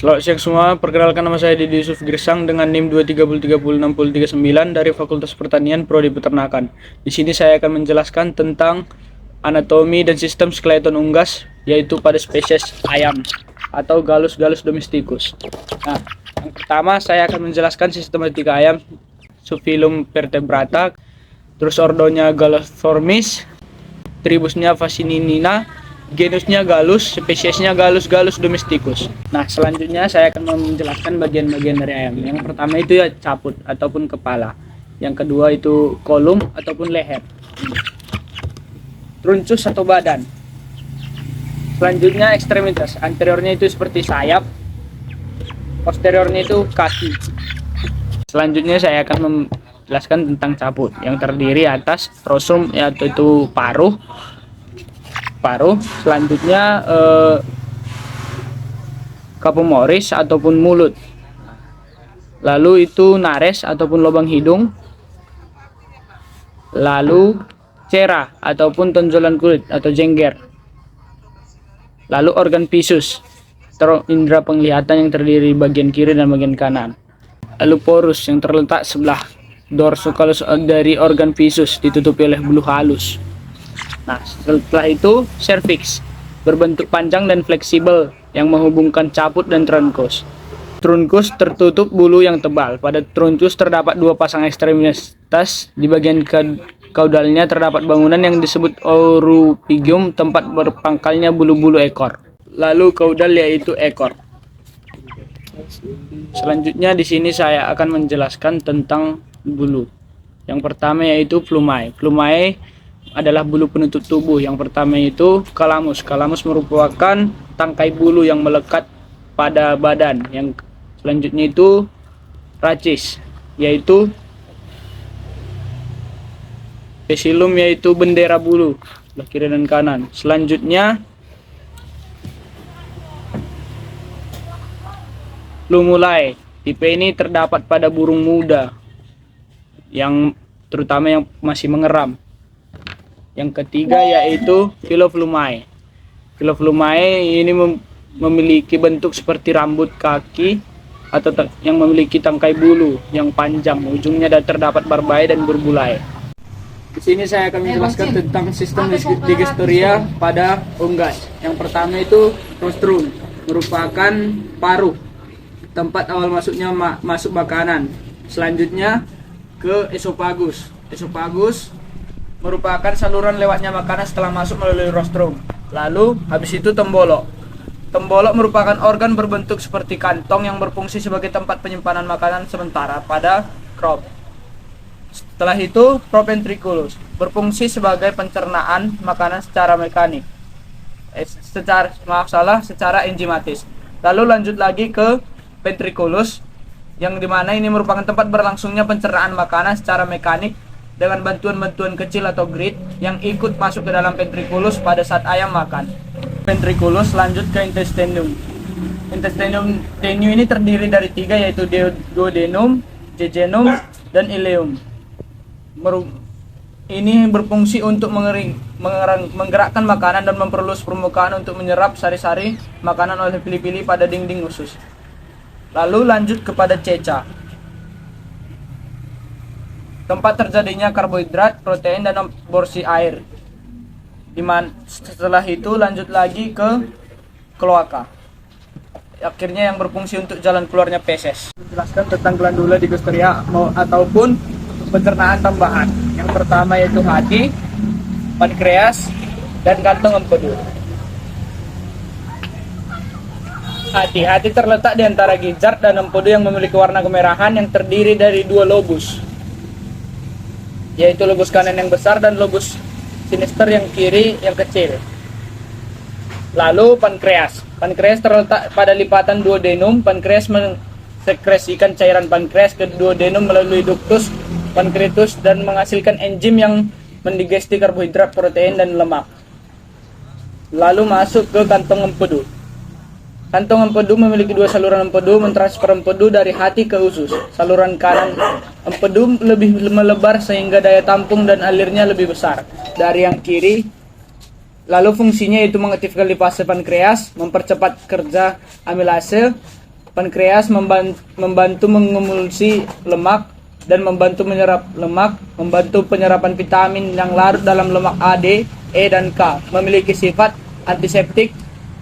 Selamat siang semua, perkenalkan nama saya Didi Yusuf Girsang dengan NIM 230306039 dari Fakultas Pertanian Prodi Peternakan. Di sini saya akan menjelaskan tentang anatomi dan sistem skeleton unggas, yaitu pada spesies ayam atau Gallus domesticus. Nah, yang pertama saya akan menjelaskan sistematika ayam, subfilum Vertebrata, terus ordonya Galloformis, tribusnya Fasinina, genusnya Gallus, spesiesnya Gallus domesticus. Nah, selanjutnya saya akan menjelaskan bagian-bagian dari ayam. Yang pertama itu ya caput ataupun kepala. Yang kedua itu kolum ataupun leher. Truncus atau badan. Selanjutnya ekstremitas. Anteriornya itu seperti sayap. Posteriornya itu kaki. Selanjutnya saya akan menjelaskan tentang caput yang terdiri atas rostrum, yaitu itu paruh. Selanjutnya capomoris ataupun mulut, lalu itu nares ataupun lubang hidung, lalu cera ataupun tonjolan kulit atau jengger, lalu organ visus, indera penglihatan yang terdiri bagian kiri dan bagian kanan, lalu porus yang terletak sebelah dorsocallus dari organ visus ditutupi oleh bulu halus. Nah, setelah itu cervix berbentuk panjang dan fleksibel yang menghubungkan caput dan trunkus. Trunkus tertutup bulu yang tebal. Pada trunkus terdapat dua pasang ekstremitas. Di bagian kaudalnya terdapat bangunan yang disebut orophygium, tempat berpangkalnya bulu-bulu ekor. Lalu kaudal yaitu ekor. Selanjutnya di sini saya akan menjelaskan tentang bulu. Yang pertama yaitu plumae. Plumae adalah bulu penutup tubuh. Yang pertama itu calamus. Calamus merupakan tangkai bulu yang melekat pada badan. Yang selanjutnya itu rachis, yaitu pecilum, yaitu bendera bulu sebelah kiri dan kanan. Selanjutnya lumulae. Tipe ini terdapat pada burung muda, yang terutama yang masih mengeram. Yang ketiga yaitu Phyloplumae. Phyloplumae ini memiliki bentuk seperti rambut kaki atau yang memiliki tangkai bulu yang panjang, ujungnya terdapat barbae dan berbulai. Di sini saya akan menjelaskan tentang sistem digestoria pada unggas. Yang pertama itu rostrum, merupakan paruh, tempat awal masuknya masuk makanan. Selanjutnya ke esophagus. Esophagus merupakan saluran lewatnya makanan setelah masuk melalui rostrum. Lalu habis itu tembolok. Tembolok merupakan organ berbentuk seperti kantong yang berfungsi sebagai tempat penyimpanan makanan sementara pada crop. Setelah itu proventriculus berfungsi sebagai pencernaan makanan secara mekanik. Secara enzimatis. Lalu lanjut lagi ke ventriculus, yang dimana ini merupakan tempat berlangsungnya pencernaan makanan secara mekanik dengan bantuan-bantuan kecil atau grid yang ikut masuk ke dalam ventriculus pada saat ayam makan. Ventriculus lanjut ke intestinum. Intestinum tenue ini terdiri dari tiga, yaitu duodenum, jejunum, dan ileum. Ini berfungsi untuk menggerakkan makanan dan memperluas permukaan untuk menyerap sari-sari makanan oleh pili-pili pada dinding usus. Lalu lanjut kepada ceca, tempat terjadinya karbohidrat, protein, dan aborsi air. Setelah itu lanjut lagi ke kloaka, akhirnya yang berfungsi untuk jalan keluarnya feses. Jelaskan tentang glandula digestoria ataupun pencernaan tambahan. Yang pertama yaitu hati, pankreas, dan kantong empedu. Hati terletak di antara gizzard dan empedu yang memiliki warna kemerahan yang terdiri dari dua lobus, yaitu lobus kanan yang besar dan lobus sinister yang kiri yang kecil. Lalu pankreas. Pankreas terletak pada lipatan duodenum. Pankreas mensekresikan cairan pankreas ke duodenum melalui ductus pancreatus dan menghasilkan enzim yang mendigesti karbohidrat, protein, dan lemak. Lalu masuk ke kantong empedu. Kantong empedu memiliki dua saluran empedu mentransfer empedu dari hati ke usus. Saluran kanan empedu lebih melebar sehingga daya tampung dan alirnya lebih besar dari yang kiri. Lalu fungsinya yaitu mengaktifkan lipase pankreas, mempercepat kerja amilase, Pankreas membantu mengemulsi lemak dan membantu menyerap lemak, membantu penyerapan vitamin yang larut dalam lemak A, D, E, dan K. Memiliki sifat antiseptik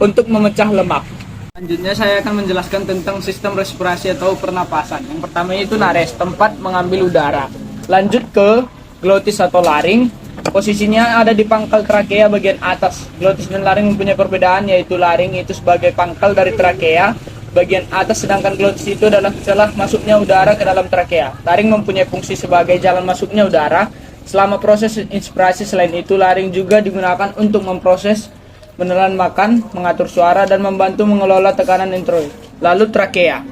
untuk memecah lemak. Selanjutnya saya akan menjelaskan tentang sistem respirasi atau pernapasan. Yang pertama itu nares, tempat mengambil udara. Lanjut ke glotis atau laring. Posisinya ada di pangkal trakea bagian atas. Glotis dan laring mempunyai perbedaan, yaitu laring itu sebagai pangkal dari trakea bagian atas, sedangkan glotis itu adalah celah masuknya udara ke dalam trakea. Laring mempunyai fungsi sebagai jalan masuknya udara selama proses inspirasi. Selain itu, laring juga digunakan untuk memproses, menelan makan, mengatur suara, dan membantu mengelola tekanan introit. Lalu trakea.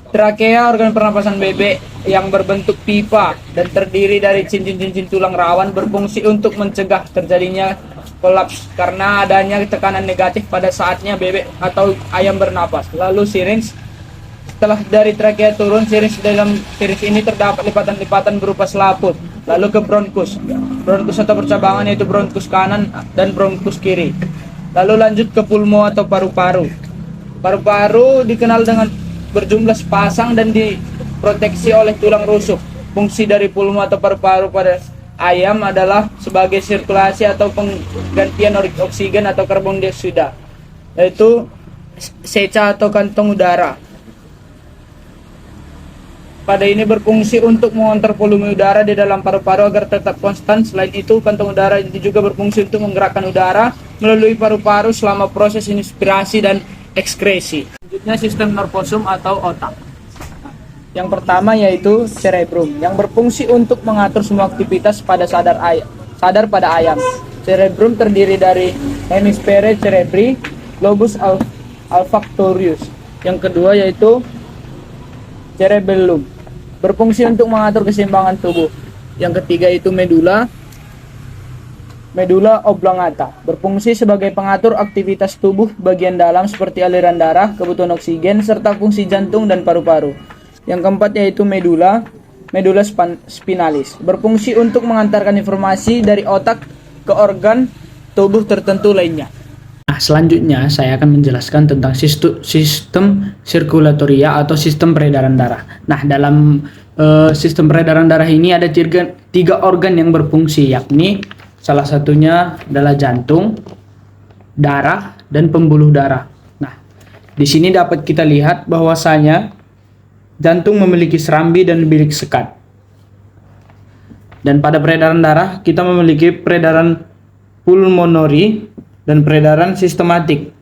Trakea organ pernapasan bebek yang berbentuk pipa dan terdiri dari cincin-cincin tulang rawan, berfungsi untuk mencegah terjadinya kolaps karena adanya tekanan negatif pada saatnya bebek atau ayam bernapas. Lalu syringe. Setelah dari trakea turun, syringe, dalam syringe ini terdapat lipatan-lipatan berupa selaput. Lalu ke bronkus. Bronkus atau percabangan yaitu bronkus kanan dan bronkus kiri. Lalu lanjut ke pulmo atau paru-paru. Paru-paru dikenal dengan berjumlah sepasang dan diproteksi oleh tulang rusuk. Fungsi dari pulmo atau paru-paru pada ayam adalah sebagai sirkulasi atau penggantian oksigen atau karbon dioksida, yaitu seca atau kantong udara. Pada ini berfungsi untuk mengontrol volume udara di dalam paru-paru agar tetap konstan. Selain itu, kantong udara ini juga berfungsi untuk menggerakkan udara melalui paru-paru selama proses inspirasi dan ekskresi. Selanjutnya sistem nervosum atau otak. Yang pertama yaitu cerebrum, yang berfungsi untuk mengatur semua aktivitas pada sadar pada ayam. Cerebrum terdiri dari hemisfere cerebri, lobus olfactorius. Yang kedua yaitu cerebellum, berfungsi untuk mengatur keseimbangan tubuh. Yang ketiga itu medulla oblongata, berfungsi sebagai pengatur aktivitas tubuh bagian dalam seperti aliran darah, kebutuhan oksigen, serta fungsi jantung dan paru-paru. Yang keempat yaitu medulla spinalis, berfungsi untuk mengantarkan informasi dari otak ke organ tubuh tertentu lainnya. Nah, selanjutnya saya akan menjelaskan tentang sistem sirkulatoria atau sistem peredaran darah. Nah, dalam sistem peredaran darah ini ada tiga organ yang berfungsi, yakni salah satunya adalah jantung, darah, dan pembuluh darah. Nah, di sini dapat kita lihat bahwasanya jantung memiliki serambi dan bilik sekat. Dan pada peredaran darah kita memiliki peredaran pulmonari dan peredaran sistematik.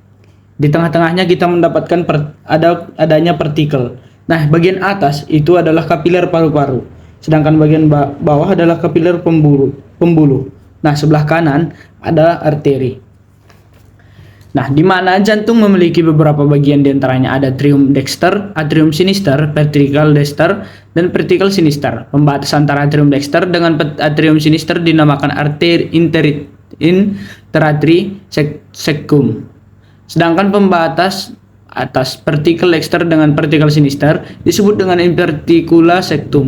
Di tengah-tengahnya kita mendapatkan adanya partikel. Nah, bagian atas itu adalah kapiler paru-paru, sedangkan bagian bawah adalah kapiler pembuluh. Nah, sebelah kanan ada arteri. Nah, di mana jantung memiliki beberapa bagian, diantaranya ada atrium dexter, atrium sinister, ventricle dexter, dan vertical sinister. Pembatas antara atrium dexter dengan atrium sinister dinamakan arteri interatri secum. Sedangkan pembatas atas vertical dexter dengan vertical sinister disebut dengan interticula sectum.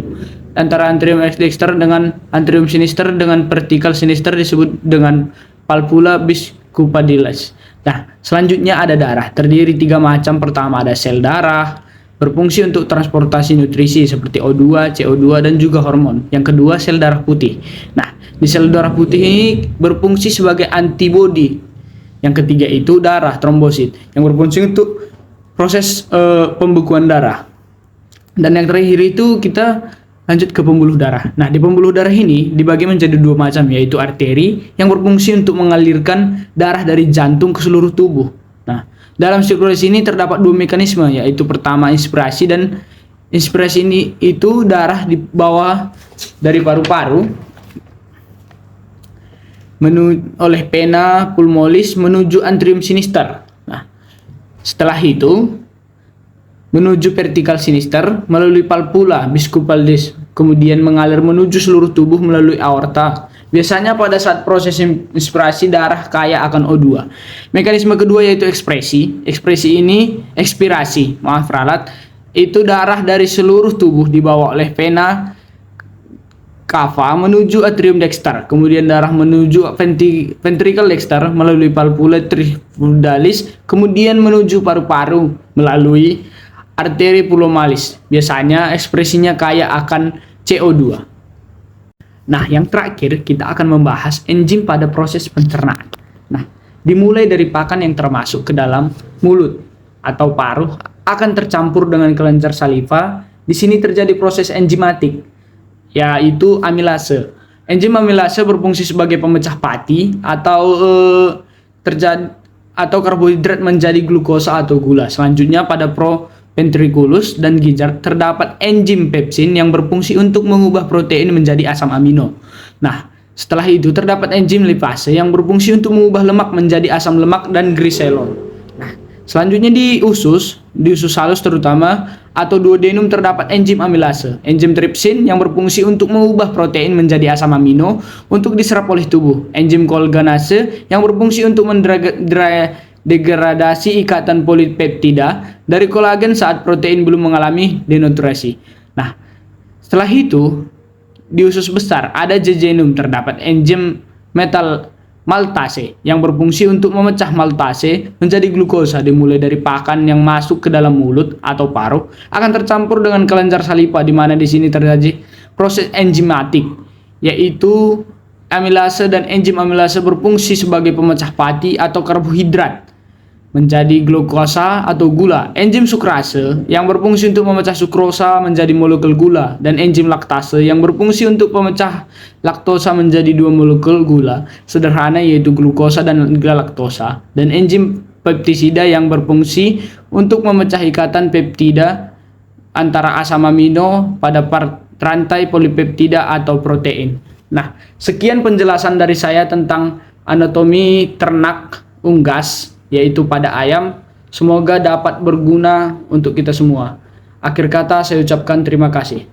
Antara atrium dexter dengan atrium sinister dengan vertical sinister disebut dengan palpula biscupadilis. Nah, selanjutnya ada darah, terdiri 3 macam. Pertama ada sel darah, berfungsi untuk transportasi nutrisi seperti O2, CO2, dan juga hormon. Yang kedua sel darah putih. Nah, di sel darah putih ini berfungsi sebagai antibodi. Yang ketiga itu darah trombosit, yang berfungsi untuk proses pembekuan darah. Dan yang terakhir itu kita lanjut ke pembuluh darah. Nah, di pembuluh darah ini dibagi menjadi 2 macam, yaitu arteri yang berfungsi untuk mengalirkan darah dari jantung ke seluruh tubuh. Nah, dalam sirkulasi ini terdapat 2 mekanisme, yaitu pertama inspirasi, dan inspirasi ini itu darah di bawah dari paru-paru oleh vena pulmonalis menuju atrium sinister. Nah, setelah itu menuju vertical sinister melalui palpula biscupadilis, kemudian mengalir menuju seluruh tubuh melalui aorta. Biasanya pada saat proses inspirasi darah kaya akan O2. Mekanisme kedua yaitu ekspirasi itu darah dari seluruh tubuh dibawa oleh vena cava menuju atrium dexter, kemudian darah menuju ventricle dexter melalui valvula trifundalis, kemudian menuju paru-paru melalui arteri pulmonalis. Biasanya ekspresinya kaya akan CO2. Nah, yang terakhir kita akan membahas enzim pada proses pencernaan. Nah, dimulai dari pakan yang termasuk ke dalam mulut atau paruh akan tercampur dengan kelenjar saliva. Di sini terjadi proses enzimatik, yaitu amilase. Enzim amilase berfungsi sebagai pemecah pati atau karbohidrat menjadi glukosa atau gula. Selanjutnya pada proventriculus dan gizzard terdapat enzim pepsin yang berfungsi untuk mengubah protein menjadi asam amino. Nah, setelah itu terdapat enzim lipase yang berfungsi untuk mengubah lemak menjadi asam lemak dan gliserol. Nah, selanjutnya di usus halus terutama atau duodenum terdapat enzim amilase, enzim tripsin yang berfungsi untuk mengubah protein menjadi asam amino untuk diserap oleh tubuh, enzim kolganase yang berfungsi untuk degradasi ikatan polipeptida dari kolagen saat protein belum mengalami denaturasi. Nah, setelah itu di usus besar ada jejunum terdapat enzim maltase yang berfungsi untuk memecah maltase menjadi glukosa. Dimulai dari pakan yang masuk ke dalam mulut atau paruh akan tercampur dengan kelenjar saliva, di mana di sini terjadi proses enzimatik, yaitu amilase dan enzim amilase berfungsi sebagai pemecah pati atau karbohidrat menjadi glukosa atau gula, enzim sukrase yang berfungsi untuk memecah sukrosa menjadi molekul gula, dan enzim laktase yang berfungsi untuk memecah laktosa menjadi 2 molekul gula sederhana yaitu glukosa dan galaktosa, dan enzim peptisida yang berfungsi untuk memecah ikatan peptida antara asam amino pada rantai polipeptida atau protein. Nah, sekian penjelasan dari saya tentang anatomi ternak unggas, yaitu pada ayam. Semoga dapat berguna untuk kita semua. Akhir kata saya ucapkan terima kasih.